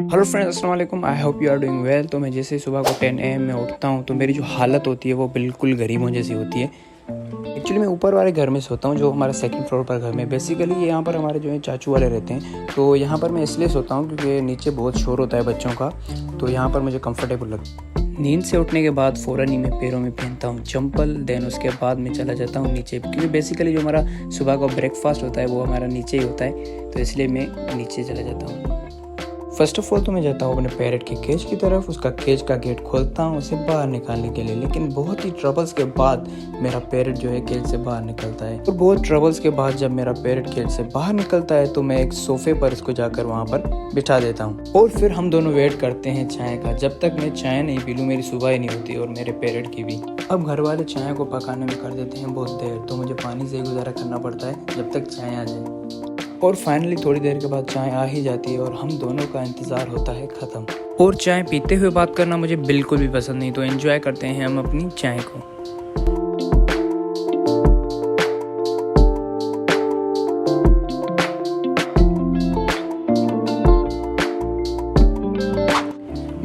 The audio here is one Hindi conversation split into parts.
हेलो फ्रेंड्स, अस्सलाम वालेकुम। I hope you are doing well. तो मैं जैसे सुबह को 10 AM में उठता हूँ तो मेरी जो हालत होती है वो बिल्कुल गरीबों जैसी होती है। एक्चुअली मैं ऊपर वाले घर में सोता हूँ, जो हमारा सेकंड फ्लोर पर घर में। बेसिकली यहाँ पर हमारे जो है चाचू वाले रहते हैं, तो यहाँ पर मैं इसलिए सोता हूँ क्योंकि नीचे बहुत शोर होता है बच्चों का, तो यहाँ पर मुझे कंफर्टेबल लगता है। नींद से उठने के बाद फ़ौरन ही मैं पैरों में पहनता हूँ चंपल, देन उसके बाद मैं चला जाता हूँ नीचे, क्योंकि बेसिकली जो हमारा सुबह का ब्रेकफास्ट होता है वो हमारा नीचे ही होता है, तो इसलिए मैं नीचे चला जाता हूँ। फर्स्ट ऑफ ऑल तो मैं जाता हूँ अपने पैरेट के केज की तरफ, उसका केज का गेट खोलता हूँ उसे बाहर निकालने के लिए, लेकिन बहुत ही ट्रबल्स के बाद मेरा पैरेट जो है केज से बाहर निकलता है। और बहुत ट्रबल्स के बाद जब मेरा पैरेट केज से बाहर निकलता है तो मैं एक सोफे पर इसको जाकर वहाँ पर बिठा देता हूँ, और फिर हम दोनों वेट करते हैं चाय का। जब तक मैं चाय नहीं पी लूँ मेरी सुबह ही नहीं होती, और मेरे पैरेट की भी। अब घर वाले चाय को पकाने में कर देते हैं बहुत देर, तो मुझे पानी से गुजारा करना पड़ता है जब तक चाय आ जाए। और फाइनली थोड़ी देर के बाद चाय आ ही जाती है और हम दोनों का इंतज़ार होता है ख़त्म। और चाय पीते हुए बात करना मुझे बिल्कुल भी पसंद नहीं, तो एंजॉय करते हैं हम अपनी चाय को।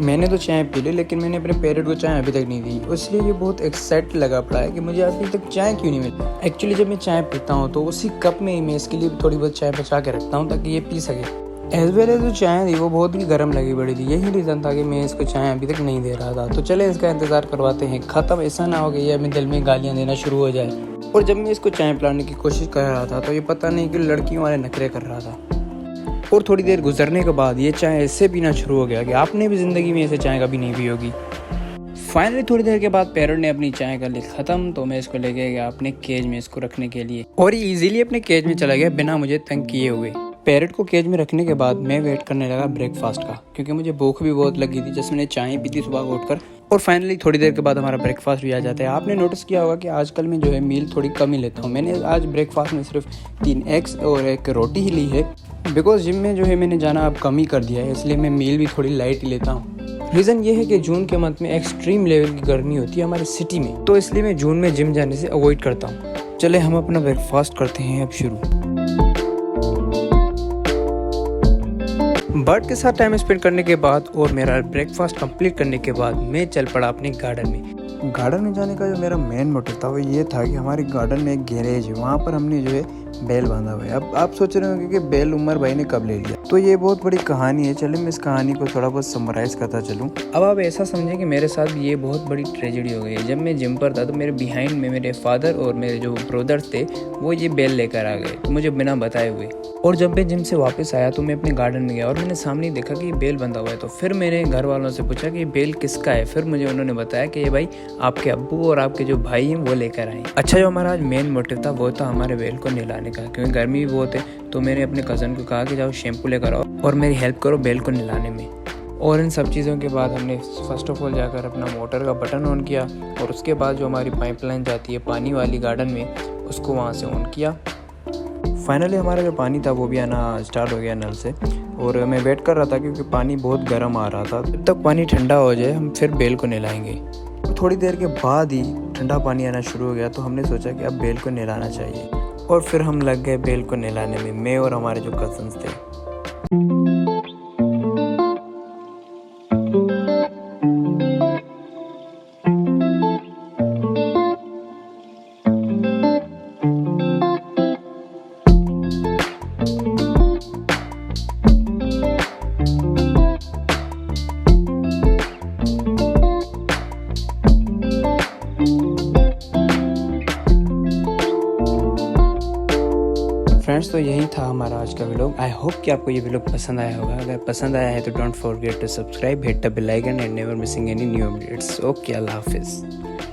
मैंने तो चाय पी ली, लेकिन मैंने अपने पेरेंट को चाय अभी तक नहीं दी, इसलिए ये बहुत एक्साइट लगा पड़ा है कि मुझे अभी तक चाय क्यों नहीं मिली। एक्चुअली जब मैं चाय पीता हूँ तो उसी कप में ही मैं इसके लिए थोड़ी बहुत चाय बचा के रखता हूँ ताकि ये पी सके। एज वेल एज जो चाय थी वो बहुत ही गर्म लगी पड़ी थी, यही रीज़न था कि मैं इसको चाय अभी तक नहीं दे रहा था। तो चले इसका इंतज़ार करवाते हैं ख़त्म, ऐसा ना हो कि ये अपने दिल में गालियाँ देना शुरू हो जाए। और जब मैं इसको चाय पिलाने की कोशिश कर रहा था तो ये पता नहीं कि लड़कियों वाले नखरे कर रहा था। और थोड़ी देर गुजरने के बाद ये चाय ऐसे पीना शुरू हो गया कि आपने भी ज़िंदगी में ऐसे चाय कभी नहीं पी होगी। फाइनली थोड़ी देर के बाद पैरट ने अपनी चाय कर ली ख़त्म, तो मैं इसको लेके गया अपने केज में इसको रखने के लिए, और ये इजीली अपने केज में चला गया बिना मुझे तंग किए हुए। पैरट को केज में रखने के बाद मैं वेट करने लगा ब्रेकफास्ट का, क्योंकि मुझे भूख भी बहुत लगी थी जैसे मैंने चाय पी थी सुबह को उठकर। और फाइनली थोड़ी देर के बाद हमारा ब्रेकफास्ट भी आ जाता है। आपने नोटिस किया होगा कि आजकल मैं जो है मील थोड़ी कम ही लेता हूँ। मैंने आज ब्रेकफास्ट में सिर्फ 3 एग्स और एक रोटी ही ली है, बिकॉज जिम में जो है मैंने जाना अब कम ही कर दिया है, इसलिए मैं मील भी थोड़ी लाइट ही लेता हूँ। रीज़न ये है कि जून के मंथ में एक्सट्रीम लेवल की गर्मी होती है हमारे सिटी में, तो इसलिए मैं जून में जिम जाने से अवॉइड करता हूँ। चले हम अपना ब्रेकफास्ट करते हैं अब शुरू। बर्ड के साथ टाइम स्पेंड करने के बाद और मेरा ब्रेकफास्ट कंप्लीट करने के बाद मैं चल पड़ा अपने गार्डन में। गार्डन में जाने का जो मेरा मेन मोटिव था वो ये था कि हमारे गार्डन में एक गैरेज है, वहाँ पर हमने जो है बैल बांधा हुआ है। अब आप सोच रहे होंगे कि बैल उमर भाई ने कब ले लिया, तो ये बहुत बड़ी कहानी है। चलिए मैं इस कहानी को थोड़ा बहुत समराइज करता चलूँ। अब आप ऐसा समझें कि मेरे साथ भी ये बहुत बड़ी ट्रेजेडी हो गई है। जब मैं जिम पर था तो मेरे बिहाइंड में मेरे फादर और मेरे जो ब्रदर्स थे वो ये बैल लेकर आ गए, तो मुझे बिना बताए हुए। और जब मैं जिम से वापस आया तो मैं अपने गार्डन में गया और मैंने सामने देखा कि ये बैल बंधा हुआ है। तो फिर मैंने घर वालों से पूछा कि ये बैल किसका है। फिर मुझे उन्होंने बताया कि ये भाई आपके अब्बू और आपके जो भाई हैं वो लेकर आए। अच्छा, जो हमारा आज मेन मोटिव था वो था हमारे बैल को नहलाने का, क्योंकि गर्मी भी बहुत है। तो मैंने अपने कज़न को कहा कि जाओ शैम्पू लेकर आओ और मेरी हेल्प करो बैल को नहलाने में। और इन सब चीज़ों के बाद हमने फर्स्ट ऑफ ऑल जाकर अपना मोटर का बटन ऑन किया, और उसके बाद जो हमारी पाइपलाइन जाती है पानी वाली गार्डन में उसको वहाँ से ऑन किया। फाइनली हमारा जो पानी था वो भी आना स्टार्ट हो गया नल से, और मैं वेट कर रहा था क्योंकि पानी बहुत गर्म आ रहा था। जब तक पानी ठंडा हो जाए हम फिर बैल को नहलाएंगे। थोड़ी देर के बाद ही ठंडा पानी आना शुरू हो गया, तो हमने सोचा कि अब बैल को नहलाना चाहिए, और फिर हम लग गए बैल को नहलाने में, मैं और हमारे जो कज़न्स थे। फ्रेंड्स, तो यही था हमारा आज का व्लॉग। आई होप कि आपको ये व्लॉग पसंद आया होगा। अगर पसंद आया है तो don't forget to subscribe, hit the bell icon and never missing any new updates. Okay, अल्लाह हाफिज़।